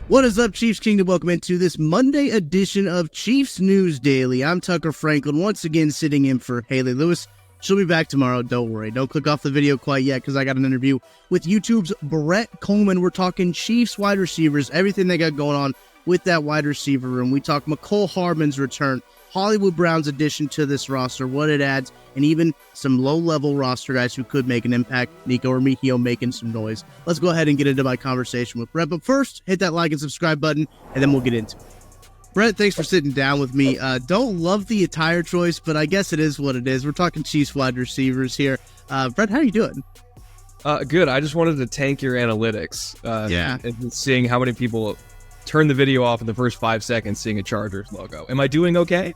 What is up, Chiefs Kingdom? Welcome into this Monday edition of Chiefs News Daily. I'm Tucker Franklin, once again sitting in for Haley Lewis. She'll be back tomorrow, don't worry. Don't click off the video quite yet because I got an interview with YouTube's Brett Kollmann. We're talking Chiefs wide receivers, everything they got going on with that wide receiver room. We talk Mecole Hardman's return, Hollywood Brown's addition to this roster, what it adds, and even some low-level roster guys who could make an impact. Nico or Mihio making some noise. Let's go ahead and get into my conversation with Brett. But first, hit that like and subscribe button, and then we'll get into it. Brett, thanks for sitting down with me. Don't love the attire choice, but I guess it is what it is. We're talking Chiefs wide receivers here. Brett, how are you doing? Good. I just wanted to tank your analytics. And seeing how many people turn the video off in the first 5 seconds seeing a Chargers logo. Am I doing okay?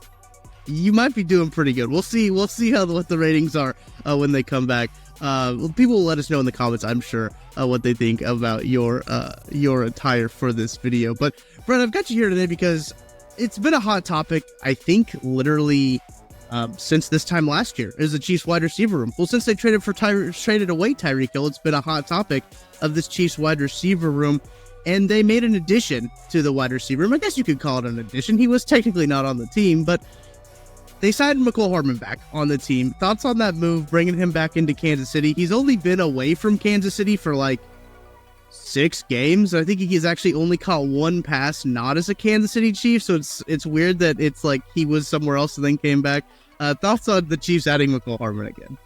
You might be doing pretty good. We'll see what the ratings are when they come back. People will let us know in the comments, I'm sure, what they think about your attire for this video. But Brett, I've got you here today because it's been a hot topic, I think, literally since this time last year, is the Chiefs wide receiver room. Well, since they traded away Tyreek Hill, it's been a hot topic of this Chiefs wide receiver room. And they made an addition to the wide receiver room. I guess you could call it an addition. He was technically not on the team, but they signed Mecole Hardman back on the team. Thoughts on that move, bringing him back into Kansas City? He's only been away from Kansas City for like 6 games. I think he's actually only caught one pass not as a Kansas City Chief, so it's weird that it's like he was somewhere else and then came back. Thoughts on the Chiefs adding Mecole Hardman again?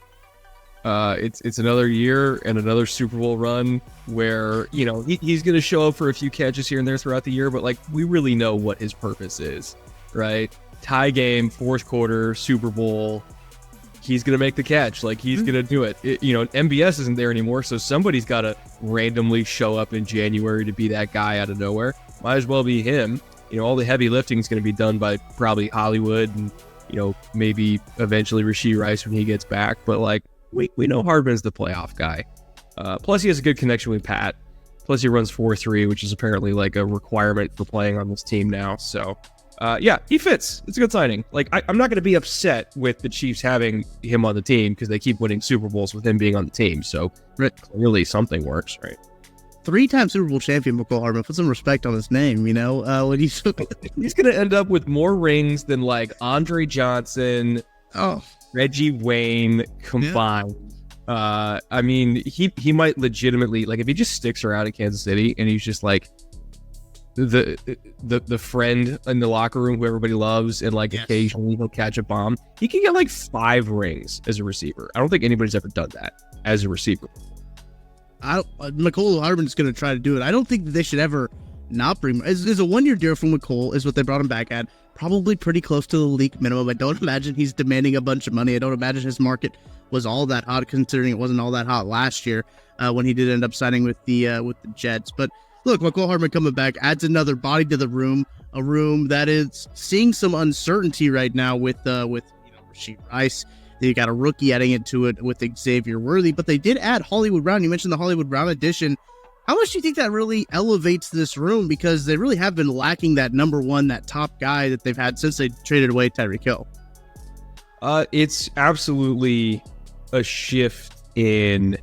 It's another year and another Super Bowl run where, he's going to show up for a few catches here and there throughout the year, but like we really know what his purpose is, right? Tie game, fourth quarter, Super Bowl. He's going to make the catch. Like he's going to do it. MBS isn't there anymore, so somebody's got to randomly show up in January to be that guy out of nowhere. Might as well be him. All the heavy lifting is going to be done by probably Hollywood and, maybe eventually Rashee Rice when he gets back. But like, we know Hardman's the playoff guy. Plus, he has a good connection with Pat. Plus, he runs 4.3, which is apparently like a requirement for playing on this team now. So, he fits. It's a good signing. Like, I'm not going to be upset with the Chiefs having him on the team because they keep winning Super Bowls with him being on the team. So, clearly something works, right? 3-time Super Bowl champion Mecole Hardman. Put some respect on his name, when he's going to end up with more rings than like Andre Johnson. Oh. Reggie Wayne combined. Yeah. He might legitimately, like, if he just sticks around in Kansas City and he's just like the friend in the locker room who everybody loves, and like occasionally he'll catch a bomb, he can get like 5 rings as a receiver. I don't think anybody's ever done that as a receiver. Mecole Hardman's going to try to do it. I don't think that they should ever not bring. Is a 1-year deal from Mecole is what they brought him back at. Probably pretty close to the league minimum. I don't imagine he's demanding a bunch of money. I don't imagine his market was all that hot, considering it wasn't all that hot last year when he did end up signing with the Jets. But look, Mecole Hardman coming back adds another body to the room, a room that is seeing some uncertainty right now with Rashee Rice. They got a rookie adding into it with Xavier Worthy, but they did add Hollywood Brown. You mentioned the Hollywood Brown addition. How much do you think that really elevates this room? Because they really have been lacking that number one, that top guy that they've had since they traded away Tyreek Hill. It's absolutely a shift in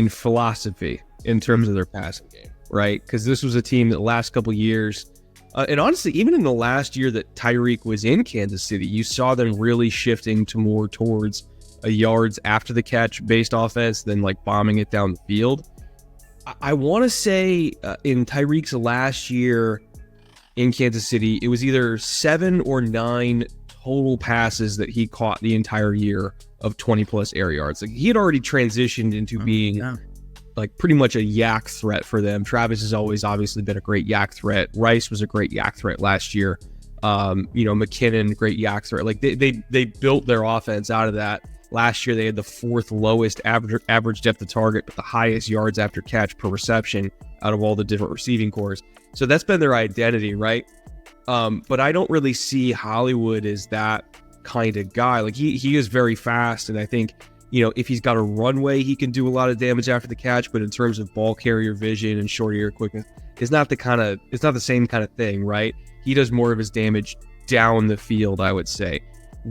philosophy in terms of their passing game, right? Because this was a team that the last couple years, and honestly, even in the last year that Tyreek was in Kansas City, you saw them really shifting to more towards a yards after the catch based offense than like bombing it down the field. I want to say in Tyreek's last year in Kansas City, it was either 7 or 9 total passes that he caught the entire year of 20 plus air yards. Like, he had already transitioned into being like pretty much a yak threat for them. Travis has always obviously been a great yak threat. Rice was a great yak threat last year. McKinnon, great yak threat. Like they built their offense out of that. Last year, they had the 4th lowest average depth of target, but the highest yards after catch per reception out of all the different receiving cores. So that's been their identity, right? But I don't really see Hollywood as that kind of guy. Like he is very fast, and I think, if he's got a runway, he can do a lot of damage after the catch. But in terms of ball carrier vision and short area quickness, it's not the same kind of thing, right? He does more of his damage down the field, I would say.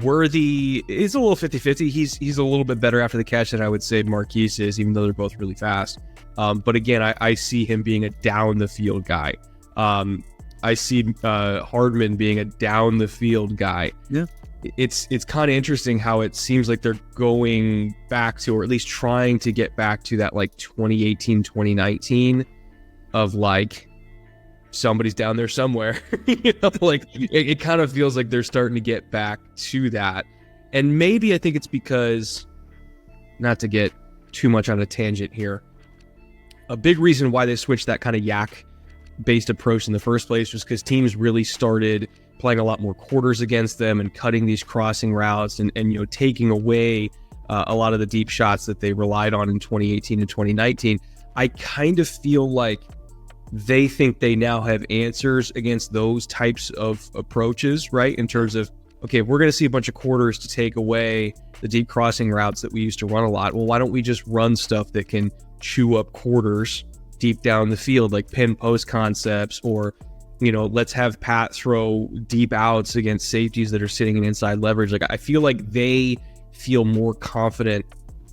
Worthy is a little 50-50. He's a little bit better after the catch than I would say Marquise is, even though they're both really fast. But again, I see him being a down the field guy. I see Hardman being a down the field guy. Yeah. It's kind of interesting how it seems like they're going back to, or at least trying to get back to that like 2018, 2019 of like somebody's down there somewhere. Like it kind of feels like they're starting to get back to that. And maybe I think it's because, not to get too much on a tangent here, a big reason why they switched that kind of yak-based approach in the first place was because teams really started playing a lot more quarters against them and cutting these crossing routes and taking away a lot of the deep shots that they relied on in 2018 and 2019. I kind of feel like they think they now have answers against those types of approaches, right? In terms of, okay, we're going to see a bunch of quarters to take away the deep crossing routes that we used to run a lot. Well, why don't we just run stuff that can chew up quarters deep down the field, like pin post concepts, or let's have Pat throw deep outs against safeties that are sitting in inside leverage. Like, I feel like they feel more confident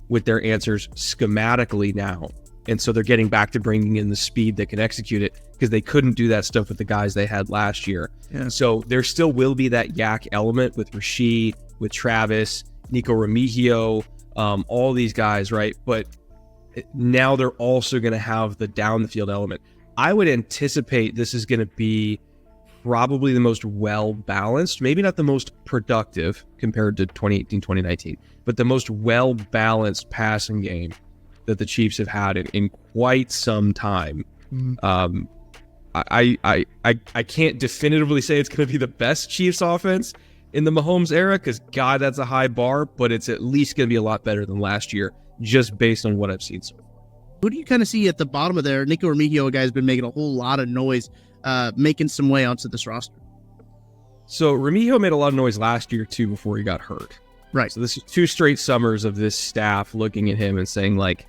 with their answers schematically now. And so they're getting back to bringing in the speed that can execute it, because they couldn't do that stuff with the guys they had last year. Yeah. So there still will be that yak element with Rasheed, with Travis, Nico Remigio, all these guys, right? But now they're also going to have the down the field element. I would anticipate this is going to be probably the most well-balanced, maybe not the most productive compared to 2018, 2019, but the most well-balanced passing game that the Chiefs have had in quite some time. Mm-hmm. I can't definitively say it's going to be the best Chiefs offense in the Mahomes era, because God, that's a high bar, but it's at least going to be a lot better than last year, just based on what I've seen so far. Who do you kind of see at the bottom of there? Nico Remigio, a guy, has been making a whole lot of noise, making some way onto this roster. So Remigio made a lot of noise last year too, before he got hurt. Right. So this is 2 straight summers of this staff looking at him and saying, like,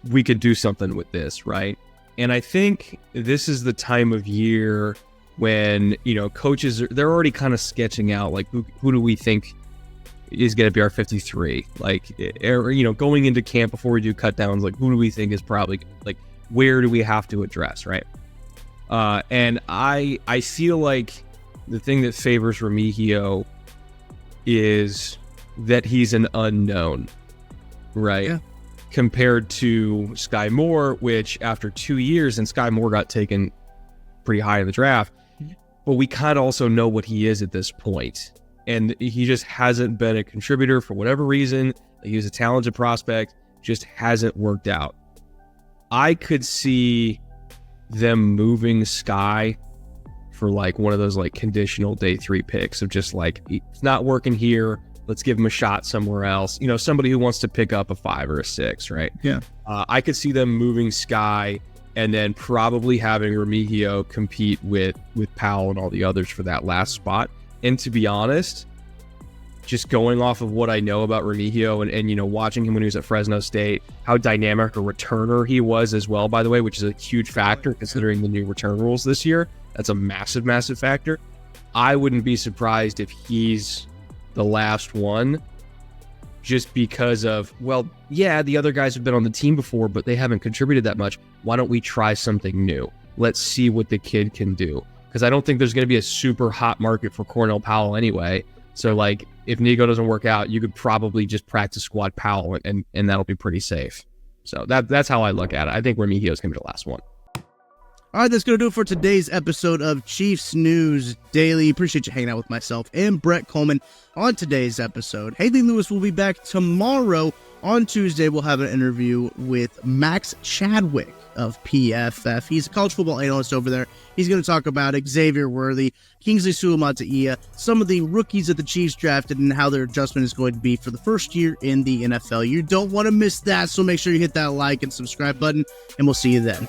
we could do something with this, right? And I think this is the time of year when, coaches, they're already kind of sketching out, like, who do we think is going to be our 53? Like, going into camp before we do cut downs, like, who do we think is probably, like, where do we have to address, right? And I feel like the thing that favors Remigio is that he's an unknown, right? Yeah. Compared to Sky Moore, which after 2 years, and Sky Moore got taken pretty high in the draft, but we kind of also know what he is at this point. And he just hasn't been a contributor for whatever reason. He was a talented prospect, just hasn't worked out. I could see them moving Sky for like one of those like conditional day 3 picks of just like, it's not working here, let's give him a shot somewhere else. Somebody who wants to pick up a 5 or a 6, right? Yeah. I could see them moving Sky and then probably having Remigio compete with Powell and all the others for that last spot. And to be honest, just going off of what I know about Remigio and watching him when he was at Fresno State, how dynamic a returner he was as well, by the way, which is a huge factor considering the new return rules this year. That's a massive, massive factor. I wouldn't be surprised if he's the last one, just because of, well, yeah, the other guys have been on the team before, but they haven't contributed that much. Why don't we try something new? Let's see what the kid can do. Because I don't think there's going to be a super hot market for Cornell Powell anyway. So, like, if Nico doesn't work out, you could probably just practice squad Powell, and that'll be pretty safe. So that's how I look at it. I think Remigio is going to be the last one. All right, that's going to do it for today's episode of Chiefs News Daily. Appreciate you hanging out with myself and Brett Kollmann on today's episode. Haley Lewis will be back tomorrow. On Tuesday, we'll have an interview with Max Chadwick of PFF. He's a college football analyst over there. He's going to talk about Xavier Worthy, Kingsley Suamataia, some of the rookies that the Chiefs drafted, and how their adjustment is going to be for the first year in the NFL. You don't want to miss that, so make sure you hit that like and subscribe button, and we'll see you then.